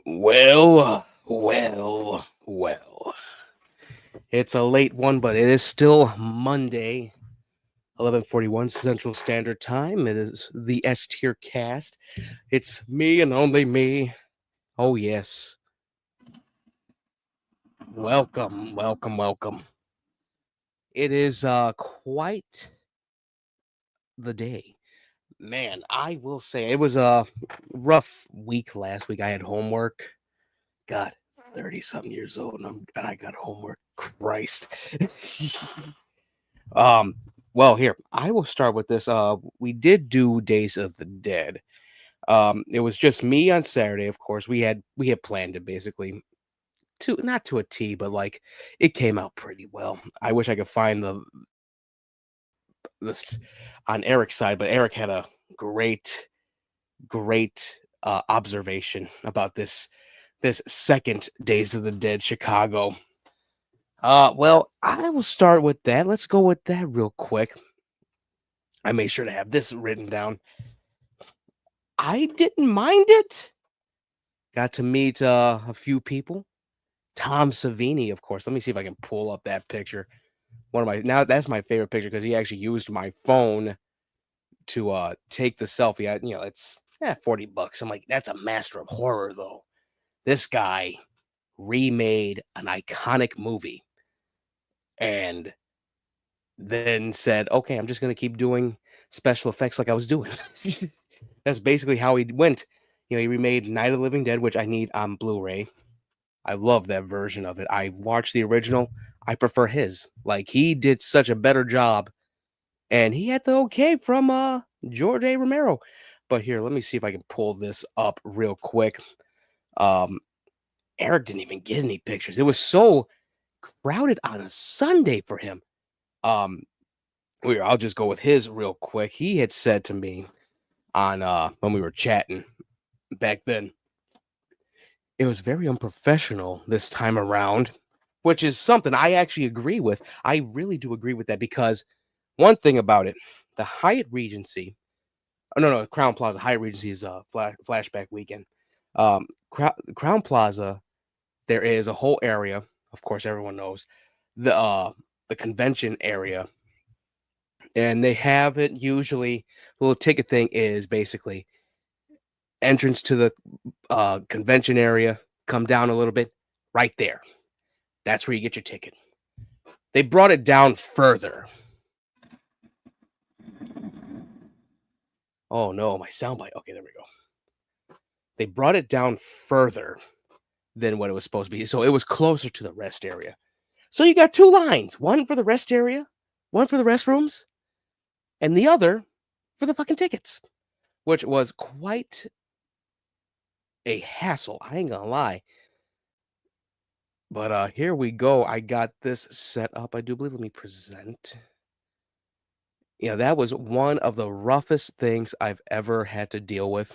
Well. It's a late one, but it is still Monday, 11:41 Central Standard Time. It is the S-TierCast. It's me and only me. Oh, yes. Welcome. It is quite the day. Man, I will say it was a rough week last week. I had homework. God, 30 something years old and I got homework. Christ. Um, well, here, I will start with this. We did do Days of the Dead. It was just me on Saturday, of course. We had planned it basically to not to a T, but like it came out pretty well. I wish I could find the on Eric's side, but Eric had a great observation about this second Days of the Dead Chicago. Well, I will start with that. Let's go with that real quick. I made sure to have this written down. I didn't mind it. Got to meet a few people. Tom Savini, of course. Let me see if I can pull up that picture. One of my now that's my favorite picture because he actually used my phone to take the selfie. It's $40. I'm like, that's a master of horror though. This guy remade an iconic movie and then said, okay, I'm just gonna keep doing special effects like I was doing. That's basically how he went. He remade Night of the Living Dead, which I need on Blu-ray. I love that version of it. I watched the original. I prefer his. Like he did such a better job, and he had the okay from George A. Romero. But here, let me see if I can pull this up real quick. Um, Eric didn't even get any pictures. It was so crowded on a Sunday for him. Um, I'll just go with his real quick. He had said to me on when we were chatting back then, it was very unprofessional this time around, which is something I actually agree with. I really do agree with that because one thing about it, the Hyatt Regency, oh no, Crown Plaza, Hyatt Regency is flashback weekend. Crown Plaza, there is a whole area, of course, everyone knows the convention area, and they have it usually. The little ticket thing is basically entrance to the convention area. Come down a little bit, right there. That's where you get your ticket. They brought it down further. Oh no, my soundbite. Okay, there we go. They brought it down further than what it was supposed to be. So it was closer to the rest area. So you got two lines, one for the rest area, one for the restrooms, and the other for the fucking tickets, which was quite a hassle. I ain't gonna lie. But here we go. I got this set up. I do believe. Let me present. That was one of the roughest things I've ever had to deal with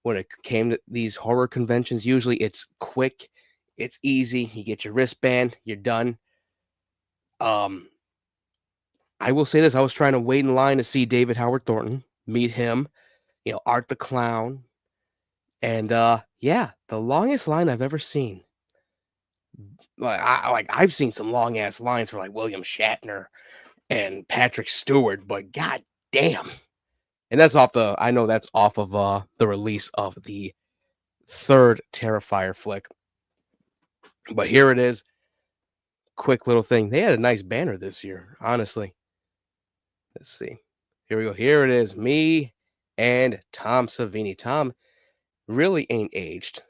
when it came to these horror conventions. Usually it's quick, it's easy. You get your wristband, you're done. Um, I will say this: I was trying to wait in line to see David Howard Thornton, meet him, Art the Clown, and yeah, the longest line I've ever seen. I've seen some long ass lines for like William Shatner and Patrick Stewart, but god damn. And I know that's off of the release of the third Terrifier flick. But here it is. Quick little thing. They had a nice banner this year, honestly. Let's see. Here we go. Here it is. Me and Tom Savini. Tom really ain't aged.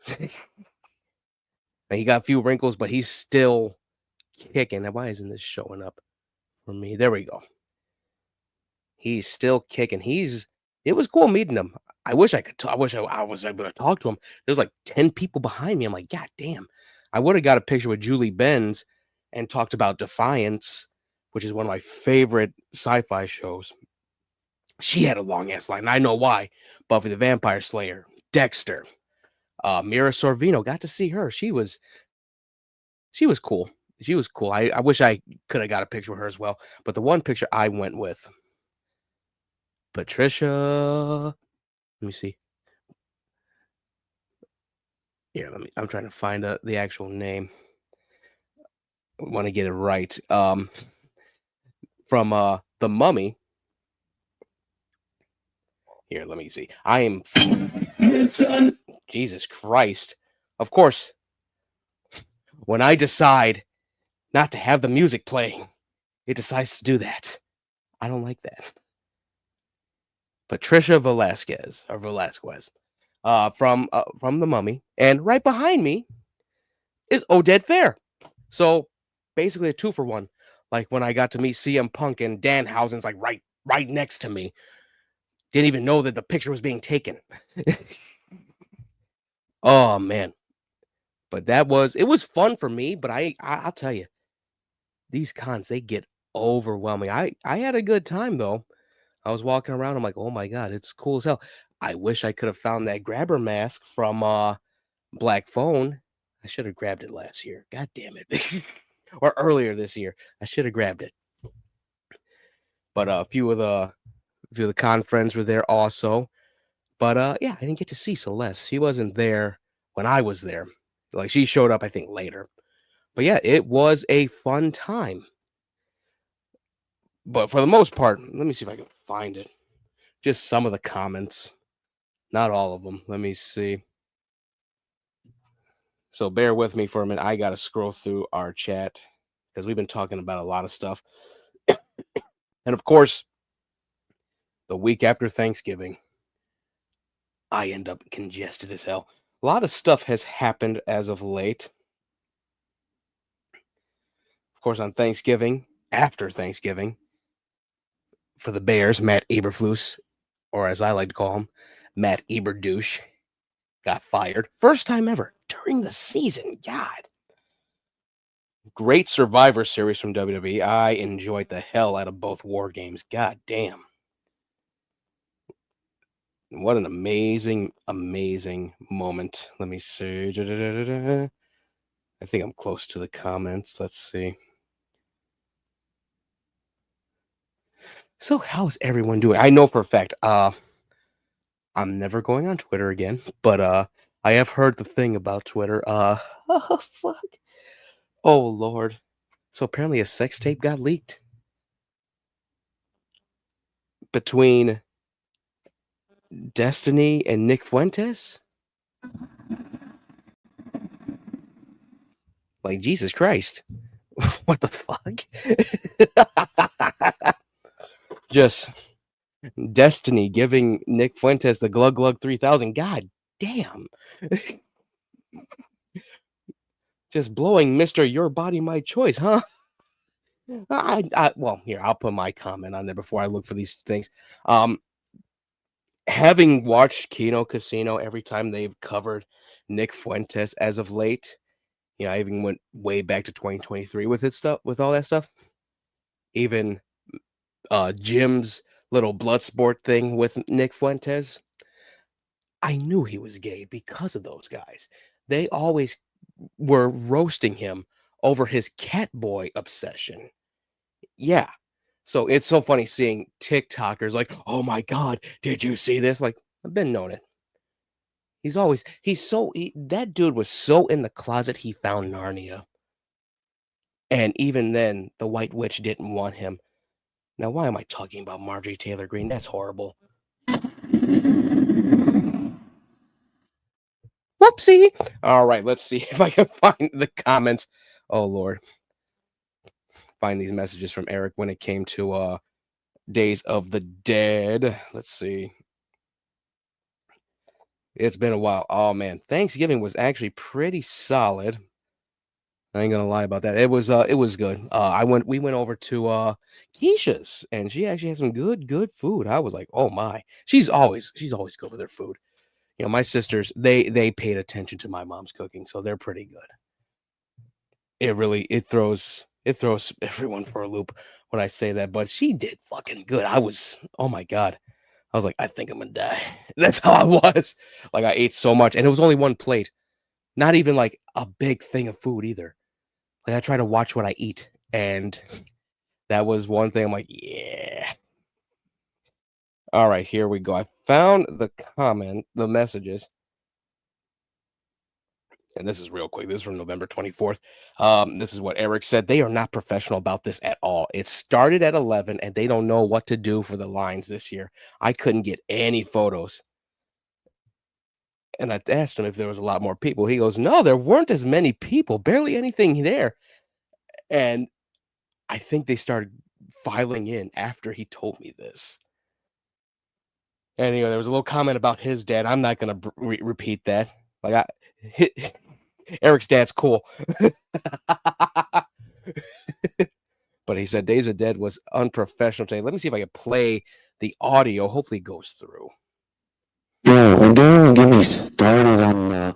He got a few wrinkles, but he's still kicking. Now, why isn't this showing up for me? There we go. He's still kicking. It was cool meeting him. I wish I could I wish I was able to talk to him. There's like 10 people behind me. I'm like, God damn. I would have got a picture with Julie Benz and talked about Defiance, which is one of my favorite sci-fi shows. She had a long ass line. I know why. Buffy the Vampire Slayer, Dexter, Mira Sorvino. Got to see her. She was cool. She was cool. I wish I could have got a picture with her as well. But the one picture I went with, Patricia. Let me see. Here, I'm trying to find the actual name. I want to get it right. From The Mummy. Here, let me see. I am Jesus Christ. Of course, when I decide not to have the music playing, it decides to do that. I don't like that. Patricia Velasquez, from The Mummy, and right behind me is Oded Fair. So basically a two for one. Like when I got to meet CM Punk and Danhausen's like right next to me. Didn't even know that the picture was being taken. Oh man. But it was fun for me, but I'll tell you, these cons they get overwhelming. I had a good time though. I was walking around, I'm like, "Oh my god, it's cool as hell." I wish I could have found that grabber mask from Black Phone. I should have grabbed it last year. God damn it. Or earlier this year. I should have grabbed it. But a few of the con friends were there also. But yeah, I didn't get to see Celeste. She wasn't there when I was there. Like she showed up, I think, later. But yeah, it was a fun time. But for the most part, let me see if I can find it. Just some of the comments, not all of them. Let me see. So bear with me for a minute. I got to scroll through our chat because we've been talking about a lot of stuff. And of course, the week after Thanksgiving, I end up congested as hell. A lot of stuff has happened as of late. Of course, on Thanksgiving, after Thanksgiving, for the Bears, Matt Eberflus, or as I like to call him, Matt Eberdouche, got fired. First time ever during the season. God. Great Survivor Series from WWE. I enjoyed the hell out of both War Games. God damn. What an amazing, amazing moment. Let me see. I think I'm close to the comments. Let's see. So, how's everyone doing? I know for a fact, I'm never going on Twitter again, but I have heard the thing about Twitter. Oh fuck. Oh lord. So apparently a sex tape got leaked between Destiny and Nick Fuentes? Like Jesus Christ. What the fuck? Just Destiny giving Nick Fuentes the Glug Glug 3000. God damn. Just blowing Mr. Your Body My Choice, huh? Well, here, I'll put my comment on there before I look for these things. Having watched Kino Casino every time they've covered Nick Fuentes as of late, I even went way back to 2023 with all that stuff. Even Jim's little blood sport thing with Nick Fuentes. I knew he was gay because of those guys. They always were roasting him over his cat boy obsession. Yeah. So it's so funny seeing TikTokers like, "Oh my god, did you see this?" Like, I've been known it. That dude was so in the closet he found Narnia. And even then, the White Witch didn't want him. Now, why am I talking about Marjorie Taylor Greene? That's horrible. Whoopsie. All right, let's see if I can find the comments. Oh Lord. Find these messages from Eric when it came to Days of the Dead. Let's see. It's been a while. Oh man, Thanksgiving was actually pretty solid. I ain't gonna lie about that. It was good. We went over to Keisha's and she actually had some good food. I was like, oh my. She's always good with her food. My sisters, they paid attention to my mom's cooking, so they're pretty good. It throws everyone for a loop when I say that, but she did fucking good. Oh my god. I was like, I think I'm gonna die. That's how I was. Like I ate so much, and it was only one plate. Not even like a big thing of food either. Like I try to watch what I eat, and that was one thing. I'm like, yeah. All right, here we go. I found the messages. and this is real quick. This is from November 24th. This is what Eric said. They are not professional about this at all. It started at 11, and they don't know what to do for the lines this year. I couldn't get any photos. And I asked him if there was a lot more people. He goes, no, there weren't as many people, barely anything there. And I think they started filing in after he told me this. And there was a little comment about his dad. I'm not going to repeat that. Like, Eric's dad's cool. But he said Days of Dead was unprofessional today. Let me see if I can play the audio. Hopefully it goes through. Yeah, and don't even get me started on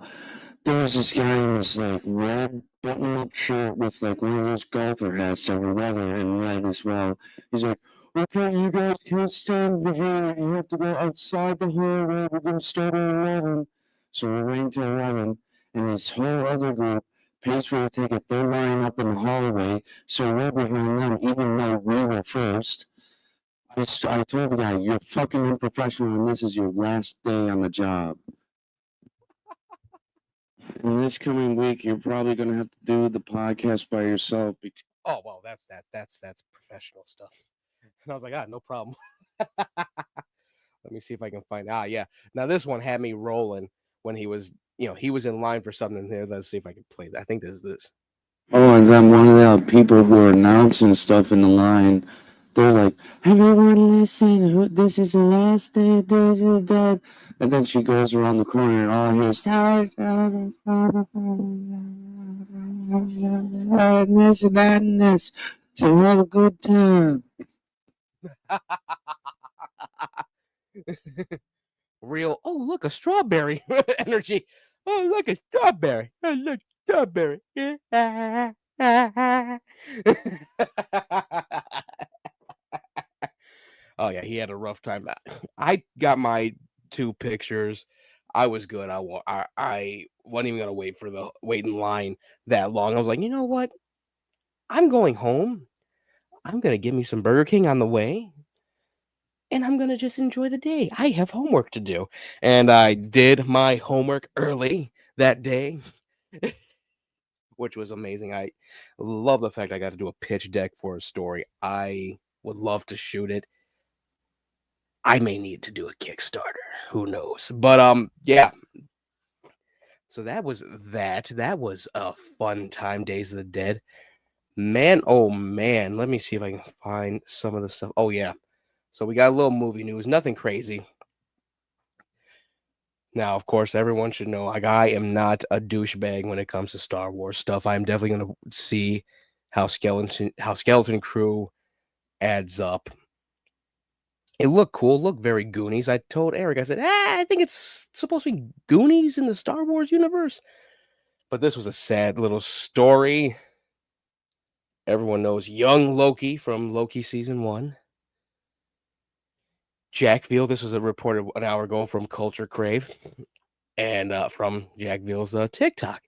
there was this guy in this like red button-up shirt with like one of those golfer hats that were leather and red as well. He's like, okay, you guys can't stand here. You have to go outside the hallway. We're gonna start at 11. So we're waiting till 11, and this whole other group pays for the ticket. They're lining up in the hallway, so we're behind them, even though we were first. I told the guy, you're fucking unprofessional, and this is your last day on the job. And this coming week, you're probably going to have to do the podcast by yourself. Oh well, that's professional stuff. And I was like, no problem. Let me see if I can find. Yeah. Now this one had me rolling when he was, he was in line for something here. Let's see if I can play that. I think this is this. Oh, and then one of the people who are announcing stuff in the line, they're like, everyone listen, this is the last day of Days of the Dead. And then she goes around the corner and all hears, and this and that and this. So have a good time. Real. Oh, look, a strawberry energy. Oh, look, a strawberry. Oh, look, strawberry. Oh yeah, he had a rough time. I got my 2 pictures. I was good. I wasn't even gonna wait in line that long. I was like, you know what? I'm going home. I'm gonna get me some Burger King on the way, and I'm gonna just enjoy the day. I have homework to do, and I did my homework early that day, which was amazing. I love the fact I got to do a pitch deck for a story. I would love to shoot it. I may need to do a Kickstarter. Who knows? But yeah. So that was that. That was a fun time. Days of the Dead. Man, oh man. Let me see if I can find some of the stuff. Oh yeah. So we got a little movie news. Nothing crazy. Now, of course, everyone should know like I am not a douchebag when it comes to Star Wars stuff. I'm definitely gonna see how Skeleton Crew adds up. It looked cool, looked very Goonies. I told Eric, I said, I think it's supposed to be Goonies in the Star Wars universe. But this was a sad little story. Everyone knows young Loki from Loki season 1. Jack Veal, this was a reported an hour ago from Culture Crave and from Jack Veal's TikTok.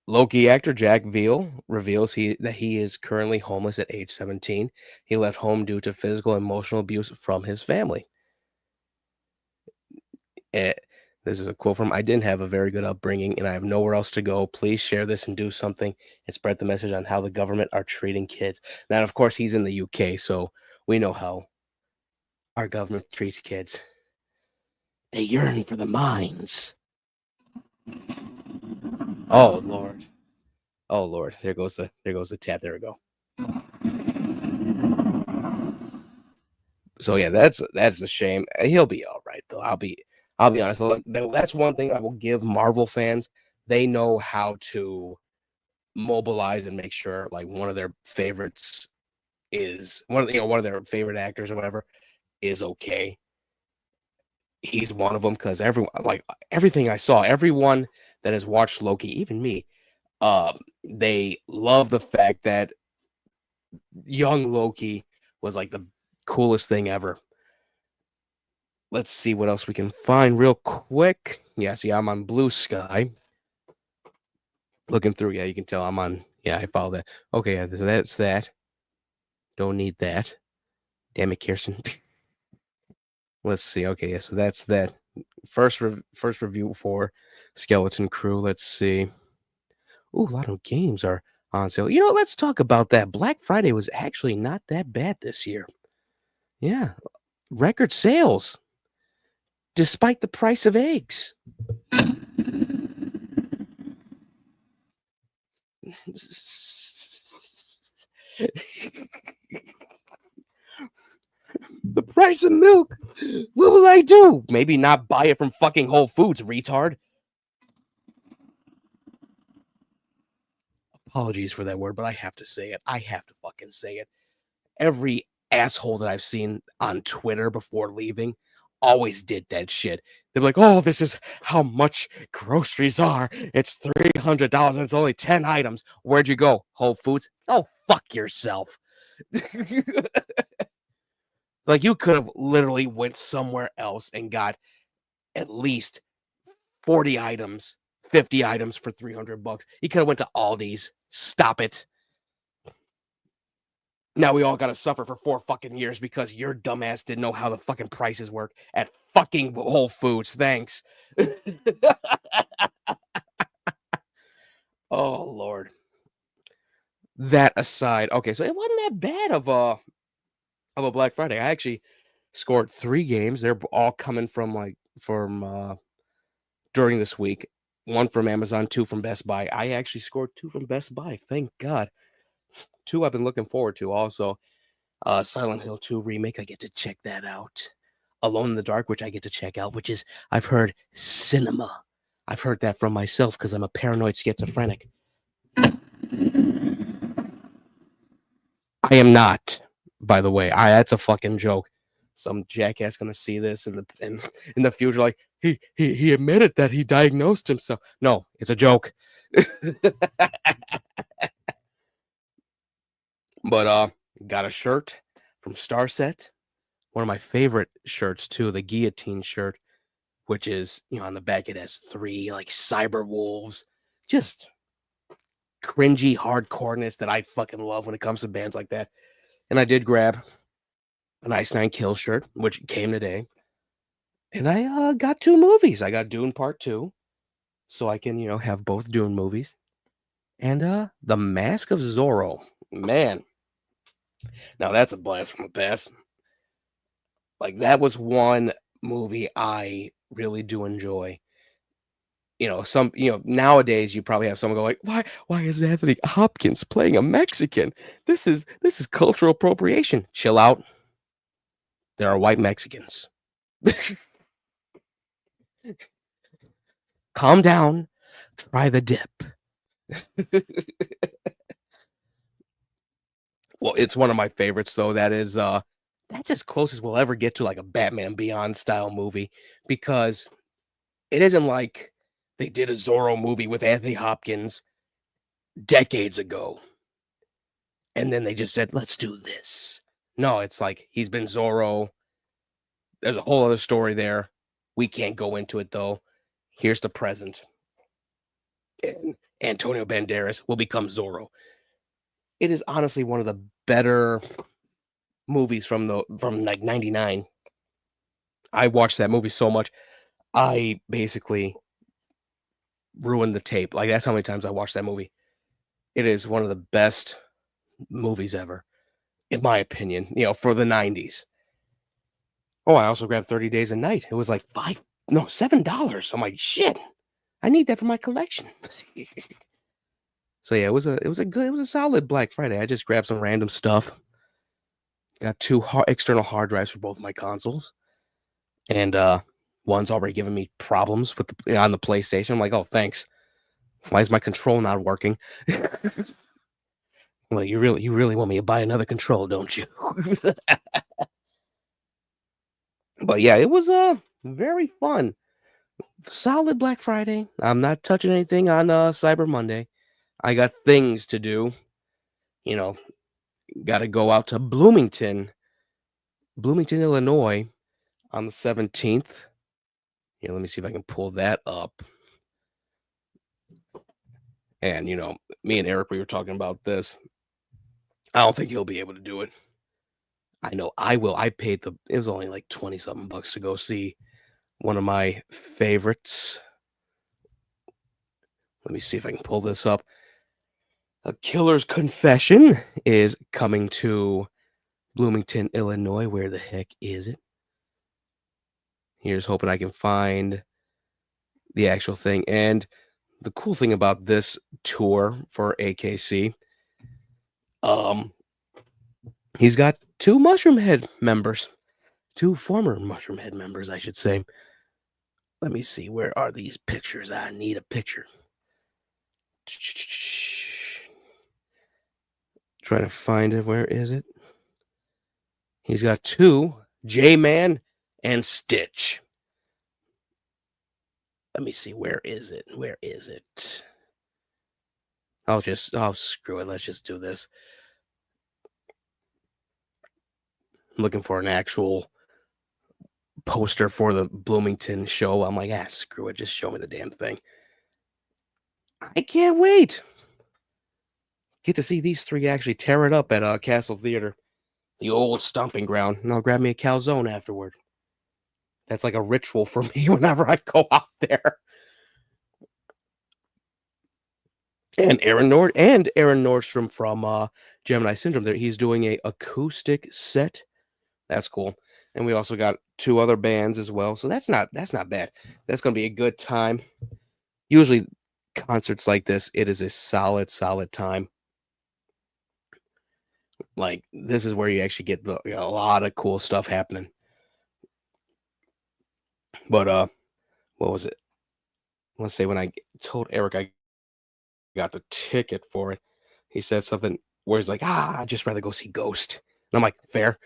Loki actor Jack Veal reveals that he is currently homeless at age 17. He left home due to physical and emotional abuse from his family. This is a quote from, I didn't have a very good upbringing and I have nowhere else to go. Please share this and do something and spread the message on how the government are treating kids. Now, of course, he's in the UK, so we know how our government treats kids. They yearn for the mines. Oh, Lord. Oh, Lord. There goes the tab. There we go. So yeah, that's a shame. He'll be all right though. I'll be honest. That's one thing I will give Marvel fans. They know how to mobilize and make sure like one of their favorites is one of their favorite actors or whatever is okay. He's one of them because everything I saw, everyone that has watched Loki, even me, they love the fact that young Loki was like the coolest thing ever. Let's see what else we can find real quick. Yeah, see, I'm on Blue Sky. Looking through, yeah, you can tell I'm on. Yeah, I follow that. Okay, yeah, so that's that. Don't need that. Damn it, Kirsten. Let's see. Okay, yeah, so that's that. First review for Skeleton Crew. Let's see. Ooh, a lot of games are on sale. Let's talk about that. Black Friday was actually not that bad this year. Yeah, record sales despite the price of eggs. The price of milk. What will I do? Maybe not buy it from fucking Whole Foods, retard. Apologies for that word, but I have to say it. I have to fucking say it. Every asshole that I've seen on Twitter before leaving always did that shit. They're like, "Oh, this is how much groceries are. It's $300 and it's only 10 items. Where'd you go? Whole Foods? Oh, fuck yourself." Like, you could have literally went somewhere else and got at least 40 items, 50 items for $300. You could have went to Aldi's. Stop it. Now we all got to suffer for 4 fucking years because your dumbass didn't know how the fucking prices work at fucking Whole Foods. Thanks. Oh, Lord. That aside, okay, so it wasn't that bad of a Black Friday. I actually scored 3 games. They're all coming from during this week. 1 from Amazon, 2 from Best Buy. I actually scored 2 from Best Buy. Thank God. 2 I've been looking forward to also. Silent Hill 2 remake, I get to check that out. Alone in the Dark, which I get to check out, which is, I've heard, cinema. I've heard that from myself because I'm a paranoid schizophrenic. I am not, by the way. That's a fucking joke. Some jackass gonna see this in the future, like he admitted that he diagnosed himself. No, it's a joke. But got a shirt from Starset. One of my favorite shirts too, the guillotine shirt, which is, on the back it has 3 like cyber wolves. Just cringy hardcoreness that I fucking love when it comes to bands like that. And I did grab an Ice Nine Kill shirt, which came today. And I got 2 movies. I got Dune Part 2, so I can, have both Dune movies. And The Mask of Zorro. Man. Now that's a blast from the past. Like, that was one movie I really do enjoy. Nowadays you probably have someone go like, why is Anthony Hopkins playing a Mexican? This is cultural appropriation. Chill out. There are white Mexicans. Calm down. Try the dip. Well, it's one of my favorites though. That's as close as we'll ever get to like a Batman Beyond style movie, because it isn't like they did a Zorro movie with Anthony Hopkins decades ago and then they just said, let's do this. No, it's like he's been Zorro. There's a whole other story there. We can't go into it though. Here's the present. And Antonio Banderas will become Zorro. It is honestly one of the better movies from like 99. I watched that movie so much. I basically ruined the tape. Like, that's how many times I watched that movie. It is one of the best movies ever, in my opinion, for the 90s. Oh, I also grabbed 30 Days a Night. It was like $7. I'm like, shit, I need that for my collection. So yeah, it was a solid Black Friday. I just grabbed some random stuff. Got 2 external hard drives for both my consoles, and one's already giving me problems on the PlayStation. I'm like, oh, thanks. Why is my control not working? Well, you really want me to buy another control, don't you? But yeah, it was very fun. Solid Black Friday. I'm not touching anything on Cyber Monday. I got things to do. Got to go out to Bloomington, Illinois on the 17th. Yeah, let me see if I can pull that up. And, me and Eric, we were talking about this. I don't think he'll be able to do it. I know I will. It was only like 20 something bucks to go see one of my favorites. Let me see if I can pull this up. A Killer's Confession is coming to Bloomington, Illinois. Where the heck is it? Here's hoping I can find the actual thing. And the cool thing about this tour for AKC, he's got two Mushroom Head members, two former Mushroom Head members, I should say. Let me see. Where are these pictures? I need a picture. Trying to find it. Where is it? He's got two, J-Man and Stitch. Let me see. Where is it? Where is it? Oh, screw it. Let's just do this. I'm looking for an actual poster for the Bloomington show. I'm like, screw it. Just show me the damn thing. I can't wait. Get to see these three actually tear it up at Castle Theater, the old stomping ground, and I'll grab me a calzone afterward. That's like a ritual for me whenever I go out there. And Aaron Nordstrom from Gemini Syndrome. There, he's doing a acoustic set. That's cool. And we also got two other bands as well. So that's not bad. That's gonna be a good time. Usually concerts like this, it is a solid time. Like this is where you actually get a lot of cool stuff happening. But what was it? Let's say when I told Eric I got the ticket for it, he said something where he's like, I'd just rather go see Ghost. And I'm like, fair.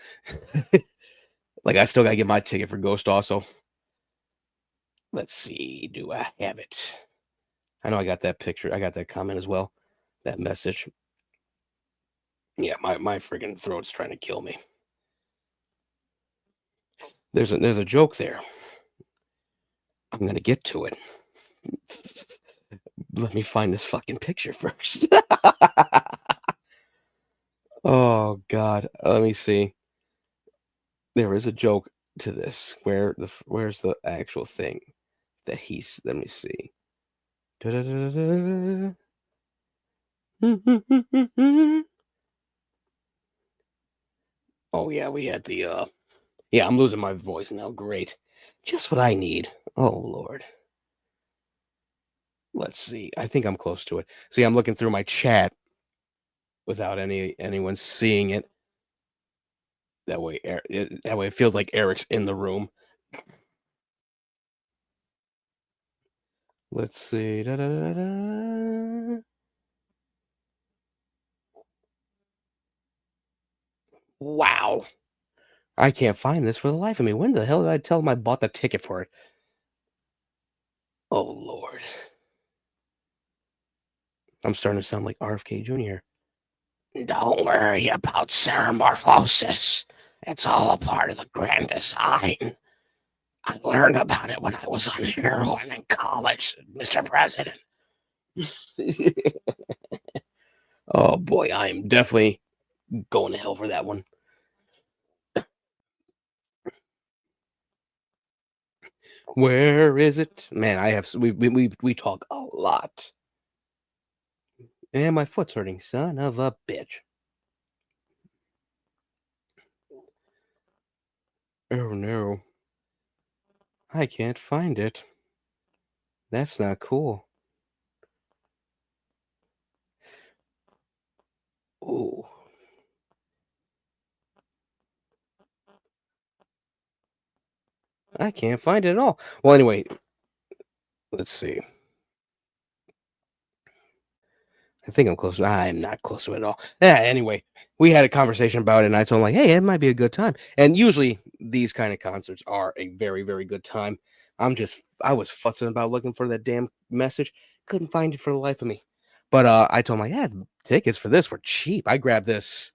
Like I still gotta get my ticket for Ghost also. Let's see, do I have it? I know I got that picture. I got that comment as well. That message. Yeah, my friggin' throat's trying to kill me. There's a joke there. I'm gonna get to it. Let me find this fucking picture first. Oh God, let me see. There is a joke to this. Where's the actual thing that he's? Let me see. Da-da-da-da-da. Oh yeah, we had the yeah, I'm losing my voice now. Great. Just what I need. Oh Lord. Let's see. I think I'm close to it. See, I'm looking through my chat without anyone seeing it. That way it feels like Eric's in the room. Let's see. Da-da-da-da. Wow. I can't find this for the life of me. When the hell did I tell him I bought the ticket for it? Oh Lord. I'm starting to sound like RFK Jr. Don't worry about ceramorphosis. It's all a part of the grand design. I learned about it when I was on heroin in college, Mr. President. Oh boy, I am definitely going to hell for that one. Where is it? Man, we talk a lot. And my foot's hurting, son of a bitch. Oh no. I can't find it. That's not cool. Ooh. I can't find it at all. Well, anyway, let's see. I think I'm close. I'm not close to it at all. Yeah, anyway, we had a conversation about it, and I told him, like, hey, it might be a good time. And usually these kind of concerts are a very, very good time. I was fussing about looking for that damn message. Couldn't find it for the life of me. But I told him, like, yeah, the tickets for this were cheap. I grabbed this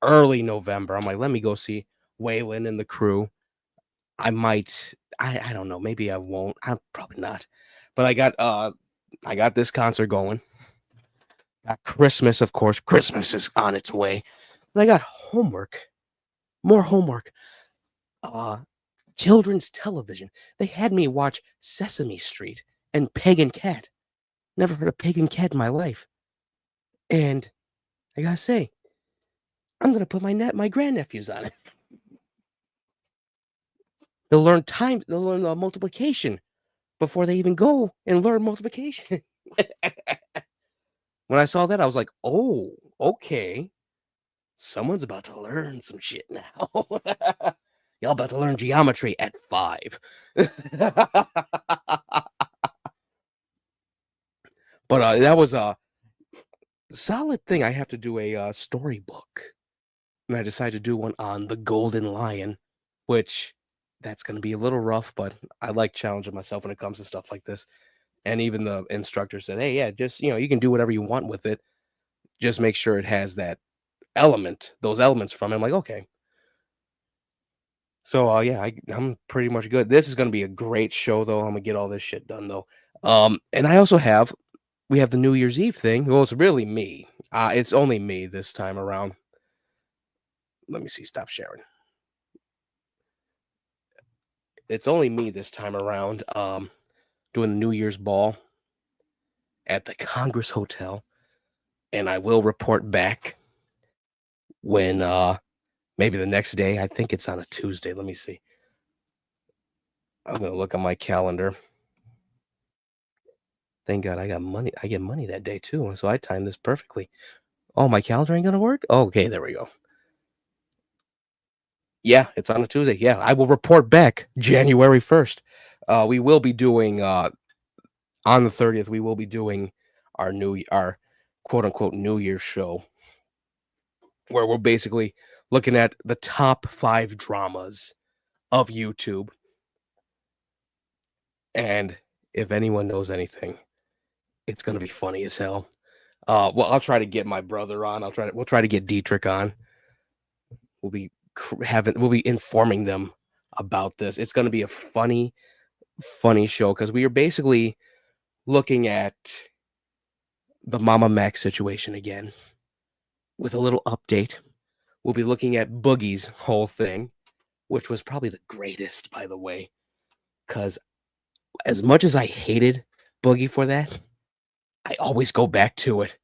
early November. I'm like, let me go see Waylon and the crew. I don't know, maybe I won't. I'm probably not. But I got this concert going. Got Christmas, of course. Christmas is on its way. And I got homework. More homework. children's television. They had me watch Sesame Street and Pig and Cat. Never heard of Pig and Cat in my life. And I gotta say, I'm gonna put my grandnephews on it. They'll learn multiplication before they even go and learn multiplication. When I saw that, I was like, oh, okay. Someone's about to learn some shit now. Y'all about to learn geometry at 5. But that was a solid thing. I have to do a storybook. And I decided to do one on the Golden Lion, which that's going to be a little rough, but I like challenging myself when it comes to stuff like this. And even the instructor said, hey, yeah, just, you can do whatever you want with it. Just make sure it has those elements from it. I'm like, okay. So, yeah, I'm pretty much good. This is going to be a great show, though. I'm going to get all this shit done, though. And I also we have the New Year's Eve thing. Well, it's really me. It's only me this time around. Let me see. Stop sharing. It's only me this time around doing the New Year's ball at the Congress Hotel. And I will report back when maybe the next day. I think it's on a Tuesday. Let me see. I'm going to look on my calendar. Thank God I got money. I get money that day too. So I timed this perfectly. Oh, my calendar ain't going to work? Oh, okay, there we go. Yeah, it's on a Tuesday. Yeah, I will report back January 1st. We will be doing on the 30th. We will be doing our quote unquote New Year's show, where we're basically looking at the top 5 dramas of YouTube. And if anyone knows anything, it's gonna be funny as hell. Well, I'll try to get my brother on. We'll try to get Dietrich on. We'll be informing them about this. It's gonna be a funny show because we are basically looking at the Mama Mac situation again with a little update. We'll be looking at Boogie's whole thing, which was probably the greatest, by the way, because as much as I hated Boogie for that, I always go back to it.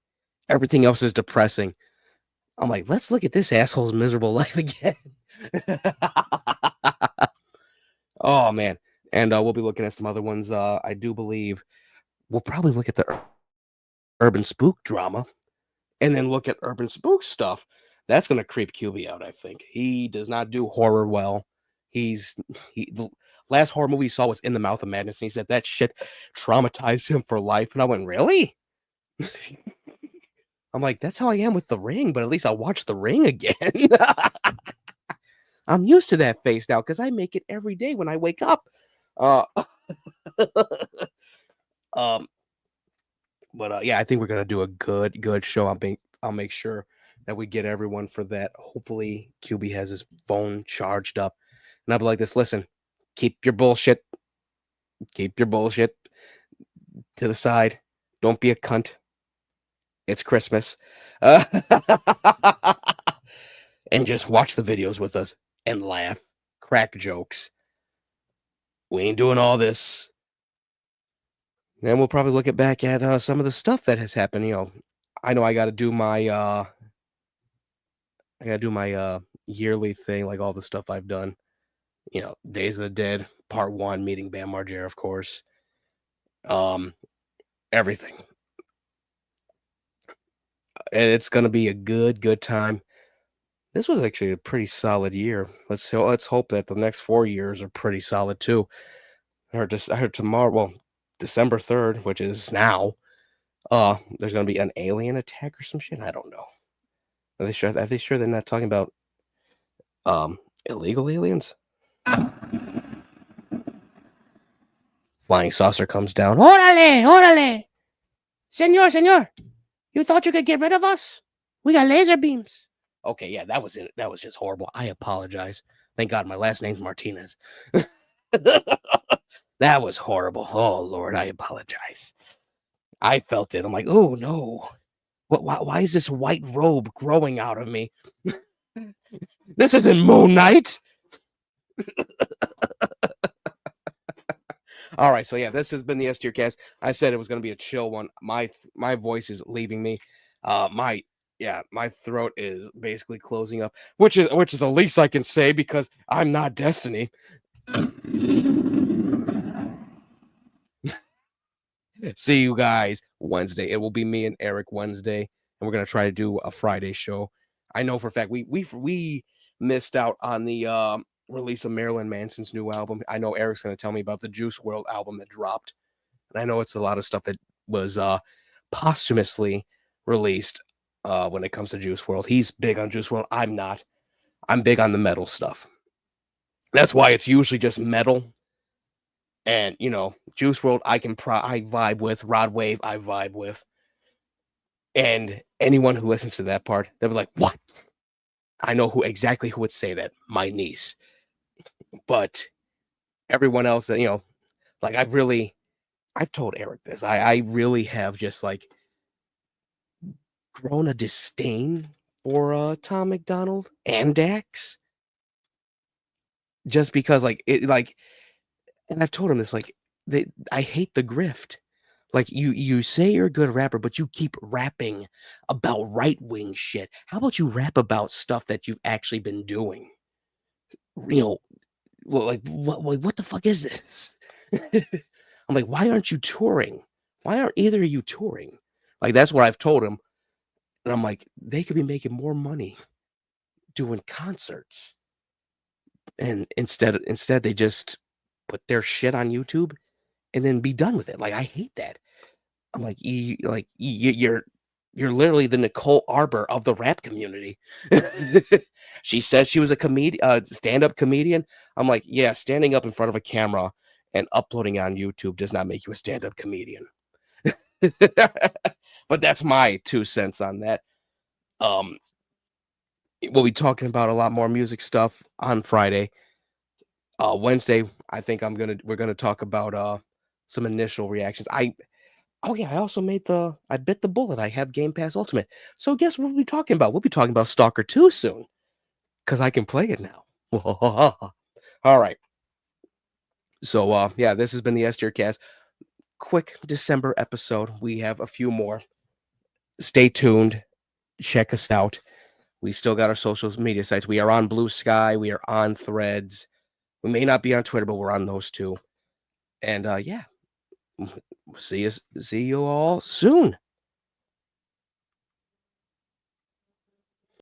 Everything else is depressing. I'm like, let's look at this asshole's miserable life again. Oh, man. And we'll be looking at some other ones. I do believe we'll probably look at the Urban Spook drama and then look at Urban Spook stuff. That's going to creep QB out, I think. He does not do horror well. The last horror movie he saw was In the Mouth of Madness, and he said that shit traumatized him for life. And I went, really? I'm like, that's how I am with The Ring, but at least I'll watch The Ring again. I'm used to that face now because I make it every day when I wake up. But yeah, I think we're gonna do a good show. I'll make sure that we get everyone for that. Hopefully, QB has his phone charged up, and I'll be like this. Listen, keep your bullshit to the side. Don't be a cunt. It's Christmas, and just watch the videos with us and laugh, crack jokes. We ain't doing all this. Then we'll probably look back at some of the stuff that has happened. I know I got to do my yearly thing, like all the stuff I've done. Days of the Dead Part 1, meeting Bam Margera, of course. Everything. And it's gonna be a good time. This was actually a pretty solid year. Let's hope that the next 4 years are pretty solid too. I heard tomorrow, well, December 3rd, which is now, there's gonna be an alien attack or some shit. I don't know. Are they sure they're not talking about illegal aliens? Flying saucer comes down. Orale, orale. Senor. You thought you could get rid of us? We got laser beams. Okay, yeah, that was it. That was just horrible. I apologize. Thank God my last name's Martinez. That was horrible. Oh, Lord, I apologize. I felt it. I'm like, oh, no. Why is this white robe growing out of me? This isn't Moon Knight. All right, so yeah, this has been the S-TierCast. I said it was going to be a chill one. My voice is leaving me. My throat is basically closing up, which is the least I can say because I'm not Destiny. See you guys Wednesday. It will be me and Eric Wednesday, and we're gonna try to do a Friday show. I know for a fact we missed out on the release of Marilyn Manson's new album. I know Eric's gonna tell me about the Juice World album that dropped, and I know it's a lot of stuff that was posthumously released. When it comes to Juice World, he's big on Juice World. I'm not. I'm big on the metal stuff. That's why it's usually just metal. And Juice World, I vibe with. Rod Wave, I vibe with. And anyone who listens to that part, they'll be like, "What?" I know exactly who would say that. My niece. But everyone else, that like I've told Eric this. I really have just like grown a disdain for Tom McDonald and Dax, just because and I've told him this, I hate the grift. Like you say you're a good rapper, but you keep rapping about right-wing shit. How about you rap about stuff that you've actually been doing? What the fuck is this? I'm like, why aren't you touring? Why aren't either of you touring? Like, that's what I've told him. And I'm like, they could be making more money doing concerts. And instead they just put their shit on YouTube and then be done with it. Like, I hate that. I'm like, you're literally the Nicole Arbor of the rap community. She says she was a stand-up comedian. I'm like, yeah, standing up in front of a camera and uploading on YouTube does not make you a stand-up comedian. But that's my 2 cents on that. We'll be talking about a lot more music stuff on Friday. Wednesday, I think we're gonna talk about some initial reactions. Oh yeah, I also I bit the bullet. I have Game Pass Ultimate. So guess what we'll be talking about? We'll be talking about Stalker 2 soon. Because I can play it now. All right. So yeah, this has been the S-TierCast. Quick December episode. We have a few more. Stay tuned. Check us out. We still got our social media sites. We are on Blue Sky. We are on Threads. We may not be on Twitter, but we're on those too. And yeah. See you all soon.